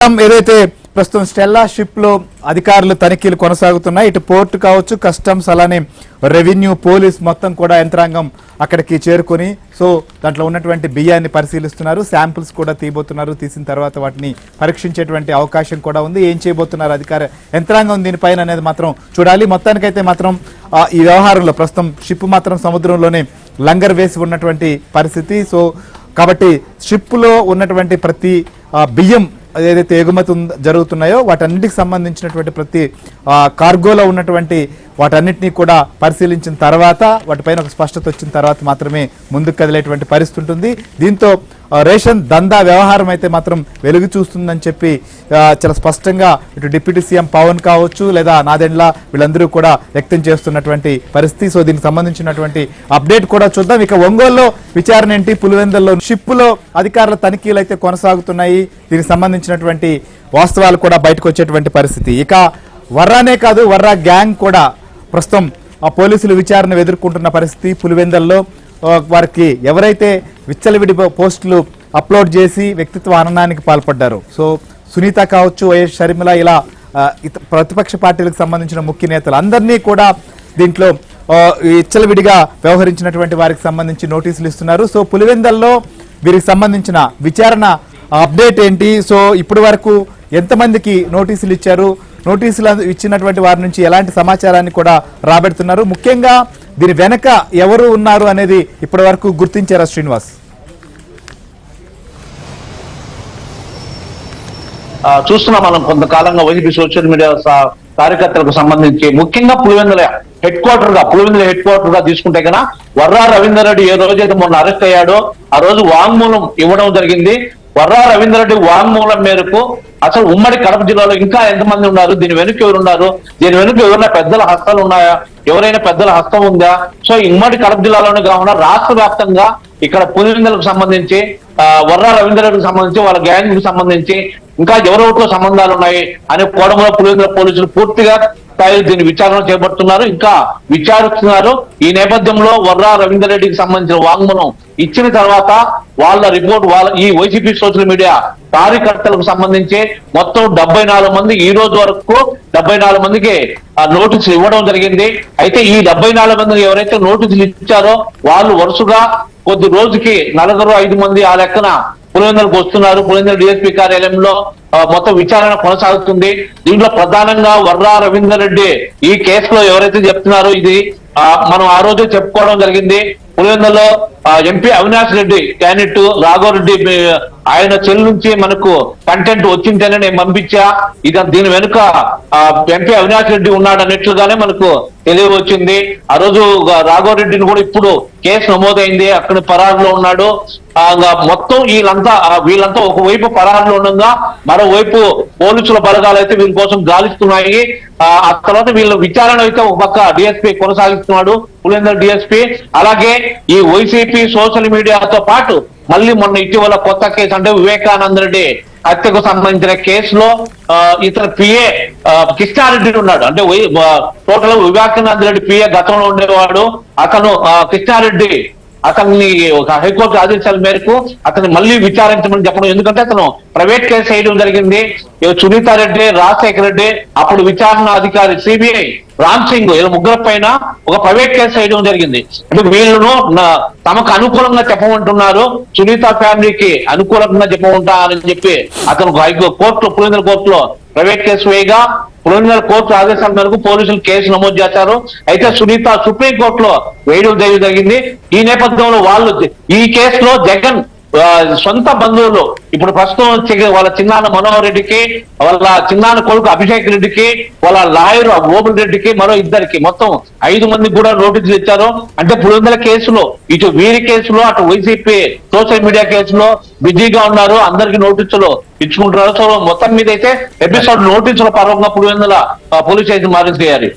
ఏదైతే ప్రస్తుతం Stella ship లో అధికారులు తనిఖీలు కొనసాగుతున్నాయి. ఇటు పోర్టు కావచ్చు, కస్టమ్స్, అలానే రెవెన్యూ, పోలీస్ మొత్తం కూడా యంత్రాంగం అక్కడికి చేరుకొని దాంట్లో ఉన్నటువంటి బియ్యాన్ని పరిశీలిస్తున్నారు. శాంపిల్స్ కూడా తీయబోతున్నారు. తీసిన తర్వాత వాటిని పరీక్షించేటువంటి అవకాశం కూడా ఉంది. ఏం చేయబోతున్నారు అధికార యంత్రాంగం దీనిపైన అనేది మాత్రం చూడాలి. మొత్తానికైతే మాత్రం ఈ వ్యవహారంలో ప్రస్తుతం షిప్ మాత్రం సముద్రంలోనే లంగర్ వేసి ఉన్నటువంటి పరిస్థితి. కాబట్టి షిప్లో ఉన్నటువంటి ప్రతి బియ్యం ఏదైతే ఎగుమతి జరుగుతున్నాయో వాటన్నిటికి సంబంధించినటువంటి ప్రతి కార్గోలో ఉన్నటువంటి వాటన్నిటినీ కూడా పరిశీలించిన తర్వాత వాటిపైన ఒక స్పష్టత వచ్చిన తర్వాత మాత్రమే ముందుకు కదిలేటువంటి పరిస్థితి ఉంటుంది. దీంతో రేషన్ దందా వ్యవహారం అయితే మాత్రం వెలుగు చూస్తుందని చెప్పి చాలా స్పష్టంగా ఇటు డిప్యూటీ సీఎం పవన్ కావచ్చు లేదా నాదెండ్ల వీళ్ళందరూ కూడా వ్యక్తం చేస్తున్నటువంటి పరిస్థితి. దీనికి సంబంధించినటువంటి అప్డేట్ కూడా చూద్దాం. ఇక ఒంగోలులో విచారణ ఏంటి, పులివెందుల్లో షిప్పులో అధికారుల తనిఖీలు అయితే కొనసాగుతున్నాయి. దీనికి సంబంధించినటువంటి వాస్తవాలు కూడా బయటకు వచ్చేటువంటి పరిస్థితి. ఇక వర్రానే కాదు, వర్రా గ్యాంగ్ కూడా ప్రస్తుతం పోలీసులు విచారణ ఎదుర్కొంటున్న పరిస్థితి. పులివెందుల్లో వారికి ఎవరైతే విచ్చలవిడి పోస్టులు అప్లోడ్ చేసి వ్యక్తిత్వ హననానికి పాల్పడ్డారు, సునీత కావచ్చు, వైఎస్ షర్మిల, ఇలా ప్రతిపక్ష పార్టీలకు సంబంధించిన ముఖ్య నేతలు అందరినీ కూడా దీంట్లో విచ్చలవిడిగా వ్యవహరించినటువంటి వారికి సంబంధించి నోటీసులు ఇస్తున్నారు. పులివెందుల్లో వీరికి సంబంధించిన విచారణ అప్డేట్ ఏంటి, ఇప్పటి వరకు ఎంతమందికి నోటీసులు ఇచ్చారు, నోటీసులు ఇచ్చినటువంటి వారి నుంచి ఎలాంటి సమాచారాన్ని కూడా రాబెడుతున్నారు, ముఖ్యంగా దీని వెనక ఎవరు ఉన్నారు అనేది ఇప్పటి వరకు గుర్తించారా శ్రీనివాస్? చూస్తున్నాం మనం కొంతకాలంగా వైసీపీ సోషల్ మీడియా కార్యకర్తలకు సంబంధించి ముఖ్యంగా పులివెందుల హెడ్ క్వార్టర్ గా తీసుకుంటే కన్నా వర్రా రవీందర్ రెడ్డి ఏ రోజైతే మొన్న అరెస్ట్ అయ్యాడో ఆ రోజు వాంగ్మూలం ఇవ్వడం జరిగింది. వర్రా రవీందర్ రెడ్డి వాంగ్మూలం మేరకు అసలు ఉమ్మడి కడప జిల్లాలో ఇంకా ఎంతమంది ఉన్నారు, దీని వెనుక ఎవరున్నారు, దీని వెనుక ఎవరైనా పెద్దల హస్తాలు ఉన్నాయా, ఎవరైనా పెద్దల హస్తం ఉందా, ఉమ్మడి కడప జిల్లాలోనే కాకుండా రాష్ట్ర వ్యాప్తంగా ఇక్కడ పులివెందులకు సంబంధించి వర్రా రవీందర్ రెడ్డికి సంబంధించి వాళ్ళ గ్యాంగ్ కి సంబంధించి ఇంకా ఎవరెవరితో సంబంధాలు ఉన్నాయి అనే కోణంలో పులివెందుల పోలీసులు పూర్తిగా దీన్ని విచారణ చేపడుతున్నారు, ఇంకా విచారిస్తున్నారు. ఈ నేపథ్యంలో వర్రా రవీందర్ రెడ్డికి సంబంధించిన వాంగ్మూలం ఇచ్చిన తర్వాత వాళ్ళ రిపోర్ట్ ఈ వైసీపీ సోషల్ మీడియా కార్యకర్తలకు సంబంధించి మొత్తం 74 మంది ఈ రోజు వరకు 74 మందికి నోటీసులు ఇవ్వడం జరిగింది. అయితే ఈ 74 మందికి ఎవరైతే నోటీసులు ఇచ్చారో వాళ్ళు వరుసగా కొద్ది రోజుకి 4-5 మంది ఆ లెక్కన పులివెందులకు వస్తున్నారు. పులివెందుల డిఎస్పీ కార్యాలయంలో మొత్తం విచారణ కొనసాగుతుంది. దీంట్లో ప్రధానంగా వర్రా రవీందర్ రెడ్డి ఈ కేసులో ఎవరైతే చెప్తున్నారో ఇది మనం ఆ రోజే చెప్పుకోవడం జరిగింది. పులివెందులో ఎంపీ అవినాష్ రెడ్డి క్యాండిడేట్ రాఘవరెడ్డి ఆయన చెల్లి నుంచి మనకు కంటెంట్ వచ్చింటేనే నేను పంపించా, దీని వెనుక ఎంపీ అవినాష్ రెడ్డి ఉన్నాడు అన్నట్లుగానే మనకు తెలియవచ్చింది. ఆ రోజు రాఘవరెడ్డిని కూడా ఇప్పుడు కేసు నమోదైంది, అక్కడ పరారులో ఉన్నాడు. మొత్తం వీళ్ళంతా ఒకవైపు పరారులో ఉండగా మరోవైపు పోలీసుల బలగాలు అయితే వీళ్ళ కోసం గాలిస్తున్నాయి. ఆ తర్వాత వీళ్ళ విచారణ అయితే ఒక పక్క డిఎస్పీ కొనసాగిస్తున్నాడు, పులివెందుల డిఎస్పీ. అలాగే ఈ వైసీపీ సోషల్ మీడియాతో పాటు మళ్ళీ మొన్న ఇటీవల కొత్త కేసు అంటే వివేకానంద రెడ్డి హత్యకు సంబంధించిన కేసులో ఇతర పిఏ కృష్ణారెడ్డి ఉన్నాడు. అంటే టోటల్ వివేకానంద రెడ్డి పిఏ గతంలో ఉండేవాడు. అతను కృష్ణారెడ్డి అతన్ని ఒక హైకోర్టు ఆదేశాల మేరకు అతన్ని మళ్ళీ విచారించమని చెప్పడం, ఎందుకంటే అతను ప్రైవేట్ కేసు వేయడం జరిగింది. సునీత రెడ్డి, రాజశేఖర రెడ్డి, అప్పుడు విచారణ అధికారి సిబిఐ రామ్ సింగ్ ముగ్గురు పైన ఒక ప్రైవేట్ కేసు వేయడం జరిగింది. అంటే వీళ్ళను తమకు అనుకూలంగా చెప్పమంటున్నారు, సునీత ఫ్యామిలీకి అనుకూలంగా చెప్పమంటా అని చెప్పి అతను పులివెందుల కోర్టులో ప్రైవేట్ కేసు వేయగా పులివెందుల కోర్టు ఆదేశాల మేరకు పోలీసులు కేసు నమోదు చేశారు. అయితే సునీత సుప్రీంకోర్టులో వేయడం జరిగింది. ఈ నేపథ్యంలో వాళ్ళు ఈ కేసులో జగన్ సొంత బంధువులు ఇప్పుడు ప్రస్తుతం వాళ్ళ చిన్నాన్న మనోహర్ రెడ్డికి, వాళ్ళ చిన్నాన్న కొడుకు అభిషేక్ రెడ్డికి, వాళ్ళ లాయర్ ఓబుల్ రెడ్డికి, మరో ఇద్దరికి మొత్తం 5 మందికి కూడా నోటీసులు ఇచ్చారు. అంటే పులివెందుల కేసులో ఇటు వీరి కేసులో అటు వైసీపీ సోషల్ మీడియా కేసులో బిజీగా ఉన్నారు, అందరికి నోటీసులు ఇచ్చుకుంటున్నారు. మొత్తం మీద అయితే ఎపిసోడ్ నోటీసుల పరంగా పులివెందుల పోలీస్ స్టేషన్ మారింది.